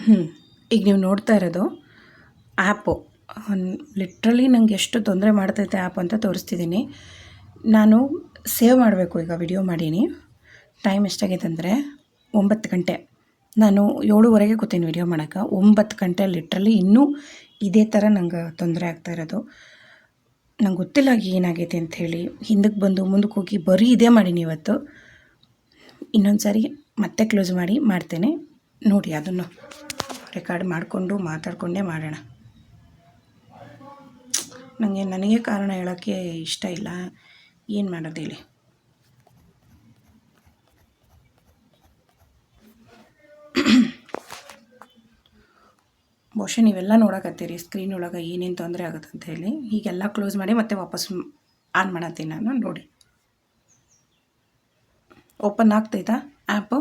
ಹ್ಞೂ ಈಗ ನೀವು ನೋಡ್ತಾ ಇರೋದು ಆ್ಯಪು. ಲಿಟ್ರಲಿ ನಂಗೆ ಎಷ್ಟು ತೊಂದರೆ ಮಾಡ್ತೈತೆ ಆ್ಯಪ್ ಅಂತ ತೋರಿಸ್ತಿದ್ದೀನಿ. ನಾನು ಸೇವ್ ಮಾಡಬೇಕು ಈಗ ವಿಡಿಯೋ ಮಾಡೀನಿ. ಟೈಮ್ ಎಷ್ಟಾಗೈತೆ ಅಂದರೆ 9 ಗಂಟೆ. ನಾನು 7:15 ಕೂತೀನಿ ವಿಡಿಯೋ ಮಾಡೋಕ್ಕೆ. 9 ಗಂಟೆ ಲಿಟ್ರಲಿ ಇನ್ನೂ ಇದೇ ಥರ ನಂಗೆ ತೊಂದರೆ ಆಗ್ತಾಯಿರೋದು. ನಂಗೆ ಗೊತ್ತಿಲ್ಲ ಏನಾಗೈತೆ ಅಂಥೇಳಿ. ಹಿಂದಕ್ಕೆ ಬಂದು ಮುಂದಕ್ಕೆ ಹೋಗಿ ಬರೀ ಇದೇ ಮಾಡೀನಿ ಇವತ್ತು. ಇನ್ನೊಂದು ಸಾರಿ ಮತ್ತೆ ಕ್ಲೋಸ್ ಮಾಡಿ ಮಾಡ್ತೇನೆ ನೋಡಿ. ಅದನ್ನು ರೆಕಾರ್ಡ್ ಮಾಡಿಕೊಂಡು ಮಾತಾಡಿಕೊಂಡೇ ಮಾಡೋಣ. ನನಗೆ ಕಾರಣ ಹೇಳೋಕ್ಕೆ ಇಷ್ಟ ಇಲ್ಲ. ಏನು ಮಾಡೋದು ಹೇಳಿ. ಬಹುಶಃ ನೀವೆಲ್ಲ ನೋಡಕತ್ತೀರಿ ಸ್ಕ್ರೀನ್ ಒಳಗೆ ಏನೇನು ತೊಂದರೆ ಆಗುತ್ತೆ ಅಂತ ಹೇಳಿ. ಹೀಗೆಲ್ಲ ಕ್ಲೋಸ್ ಮಾಡಿ ಮತ್ತೆ ವಾಪಸ್ ಆನ್ ಮಾಡತ್ತೀನಿ ನಾನು. ನೋಡಿ, ಓಪನ್ ಆಗ್ತೈತಾ ಆ್ಯಪು?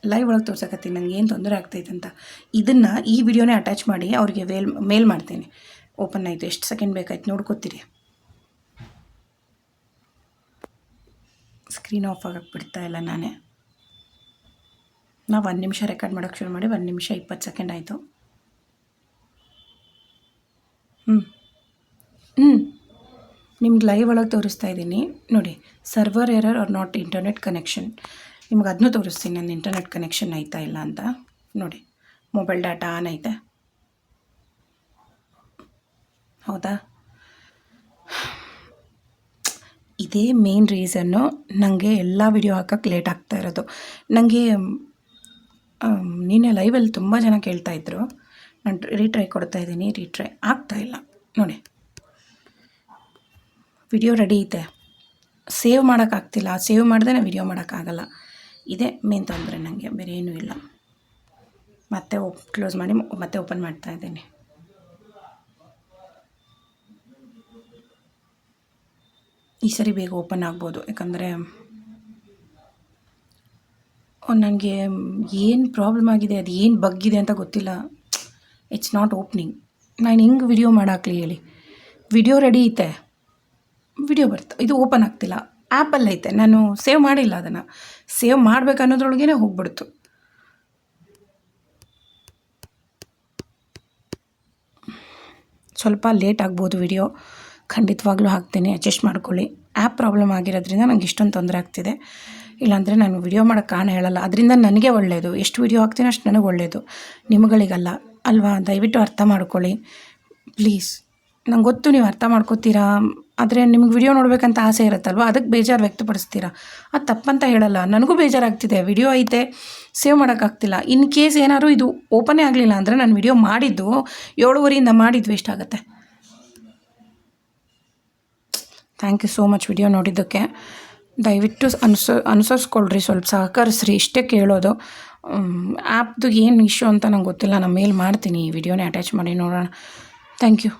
ಲೈವ್ ಒಳಗೆ ತೋರ್ಸಕತ್ತೀನಿ ನನಗೆ ಏನು ತೊಂದರೆ ಆಗ್ತೈತೆ ಅಂತ. ಇದನ್ನು ಈ ವಿಡಿಯೋನೇ ಅಟ್ಯಾಚ್ ಮಾಡಿ ಅವ್ರಿಗೆ ಮೇಲ್ ಮಾಡ್ತೀನಿ. ಓಪನ್ ಆಯಿತು, ಎಷ್ಟು ಸೆಕೆಂಡ್ ಬೇಕಾಯ್ತು ನೋಡ್ಕೊತೀರಿ. ಸ್ಕ್ರೀನ್ ಆಫ್ ಆಗಕ್ಕೆ ಬಿಡ್ತಾ ಇಲ್ಲ ನಾನೇ. ನಾವು 1 ನಿಮಿಷ ರೆಕಾರ್ಡ್ ಮಾಡೋಕ್ಕೆ ಶುರು ಮಾಡಿ 1 ನಿಮಿಷ 20 ಸೆಕೆಂಡ್ ಆಯಿತು. ನಿಮ್ಗೆ ಲೈವ್ ಒಳಗೆ ತೋರಿಸ್ತಾ ಇದ್ದೀನಿ ನೋಡಿ. Server error or not internet connection. ನಿಮ್ಗೆ ಅದನ್ನೂ ತೋರಿಸ್ತೀನಿ ನನ್ನ ಇಂಟರ್ನೆಟ್ ಕನೆಕ್ಷನ್ ಆಯ್ತಾ ಇಲ್ಲ ಅಂತ. ನೋಡಿ, ಮೊಬೈಲ್ ಡಾಟಾ ಆನ್ ಐತೆ. ಹೌದಾ? ಇದೇ ಮೇನ್ ರೀಸನ್ನು ನನಗೆ ಎಲ್ಲ ವಿಡಿಯೋ ಹಾಕೋಕ್ಕೆ ಲೇಟ್ ಆಗ್ತಾ ಇರೋದು. ನನಗೆ ನೀನೇ ಲೈವಲ್ಲಿ ತುಂಬ ಜನ ಕೇಳ್ತಾಯಿದ್ರು. ನಾನು ರೀಟ್ರೈ ಕೊಡ್ತಾಯಿದ್ದೀನಿ, ರೀಟ್ರೈ ಆಗ್ತಾಯಿಲ್ಲ. ನೋಡಿ, ವಿಡಿಯೋ ರೆಡಿ ಐತೆ, ಸೇವ್ ಮಾಡೋಕ್ಕಾಗ್ತಿಲ್ಲ. ಸೇವ್ ಮಾಡಿದೆ ವಿಡಿಯೋ ಮಾಡೋಕ್ಕಾಗಲ್ಲ. ಇದೇ ಮೇನ್ ತೊಂದರೆ ನನಗೆ, ಬೇರೆ ಏನೂ ಇಲ್ಲ. ಮತ್ತೆ ಕ್ಲೋಸ್ ಮಾಡಿ ಮತ್ತೆ ಓಪನ್ ಮಾಡ್ತಾಯಿದ್ದೀನಿ. ಈ ಸರಿ ಬೇಗ ಓಪನ್ ಆಗ್ಬೋದು, ಯಾಕಂದರೆ ನನಗೆ ಏನು ಪ್ರಾಬ್ಲಮ್ ಆಗಿದೆ, ಅದು ಏನು ಬಗ್ಗಿದೆ ಅಂತ ಗೊತ್ತಿಲ್ಲ. It's not opening. ನಾನು ಹೆಂಗೆ ವಿಡಿಯೋ ಮಾಡಾಕ್ಲಿ ಹೇಳಿ? ವಿಡಿಯೋ ರೆಡಿ ಐತೆ, ವಿಡಿಯೋ ಇದು ಓಪನ್ ಆಗ್ತಿಲ್ಲ. ಆ್ಯಪಲ್ಲಿ ಐತೆ, ನಾನು ಸೇವ್ ಮಾಡಿಲ್ಲ. ಅದನ್ನು ಸೇವ್ ಮಾಡಬೇಕು ಅನ್ನೋದ್ರೊಳಗೇ ಹೋಗ್ಬಿಡ್ತು. ಸ್ವಲ್ಪ ಲೇಟ್ ಆಗ್ಬೋದು ವಿಡಿಯೋ, ಖಂಡಿತವಾಗ್ಲೂ ಹಾಕ್ತೇನೆ, ಅಡ್ಜಸ್ಟ್ ಮಾಡ್ಕೊಳ್ಳಿ. ಆ್ಯಪ್ ಪ್ರಾಬ್ಲಮ್ ಆಗಿರೋದ್ರಿಂದ ನನಗೆ ಇಷ್ಟೊಂದು ತೊಂದರೆ ಆಗ್ತಿದೆ. ಇಲ್ಲಾಂದರೆ ನಾನು ವಿಡಿಯೋ ಮಾಡೋಕ್ಕೆ ಕಾರಣ ಹೇಳಲ್ಲ. ಅದರಿಂದ ನನಗೆ ಒಳ್ಳೆಯದು. ಎಷ್ಟು ವಿಡಿಯೋ ಹಾಕ್ತೀನಿ ಅಷ್ಟು ನನಗೆ ಒಳ್ಳೆಯದು, ನಿಮಗಳಿಗಲ್ಲ ಅಲ್ವಾ? ದಯವಿಟ್ಟು ಅರ್ಥ ಮಾಡ್ಕೊಳ್ಳಿ ಪ್ಲೀಸ್. ನಂಗೆ ಗೊತ್ತು ನೀವು ಅರ್ಥ ಮಾಡ್ಕೋತೀರಾ, ಆದರೆ ನಿಮ್ಗೆ ವಿಡಿಯೋ ನೋಡಬೇಕಂತ ಆಸೆ ಇರುತ್ತಲ್ವ, ಅದಕ್ಕೆ ಬೇಜಾರು ವ್ಯಕ್ತಪಡಿಸ್ತೀರಾ. ಅದು ತಪ್ಪಂತ ಹೇಳಲ್ಲ, ನನಗೂ ಬೇಜಾರಾಗ್ತಿದೆ. ವಿಡಿಯೋ ಐತೆ, ಸೇವ್ ಮಾಡೋಕ್ಕಾಗ್ತಿಲ್ಲ. ಇನ್ ಕೇಸ್ ಏನಾದ್ರು ಇದು ಓಪನೇ ಆಗಲಿಲ್ಲ ಅಂದರೆ ನಾನು ವಿಡಿಯೋ ಮಾಡಿದ್ದು 7:15 ಮಾಡಿದ್ದು ವೇಸ್ಟ್ ಆಗುತ್ತೆ. Thank you so much video ನೋಡಿದ್ದಕ್ಕೆ. ದಯವಿಟ್ಟು ಅನುಸರಿಸ್ಕೊಳ್ರಿ, ಸ್ವಲ್ಪ ಸಹಕರಿಸ್ರಿ, ಇಷ್ಟೇ ಕೇಳೋದು. ಆ್ಯಪ್ದು ಏನು ಇಶ್ಯೂ ಅಂತ ನಂಗೆ ಗೊತ್ತಿಲ್ಲ. ನಾನು ಮೇಲ್ ಮಾಡ್ತೀನಿ, ಈ ವಿಡಿಯೋನೇ ಅಟ್ಯಾಚ್ ಮಾಡಿ ನೋಡೋಣ. Thank you.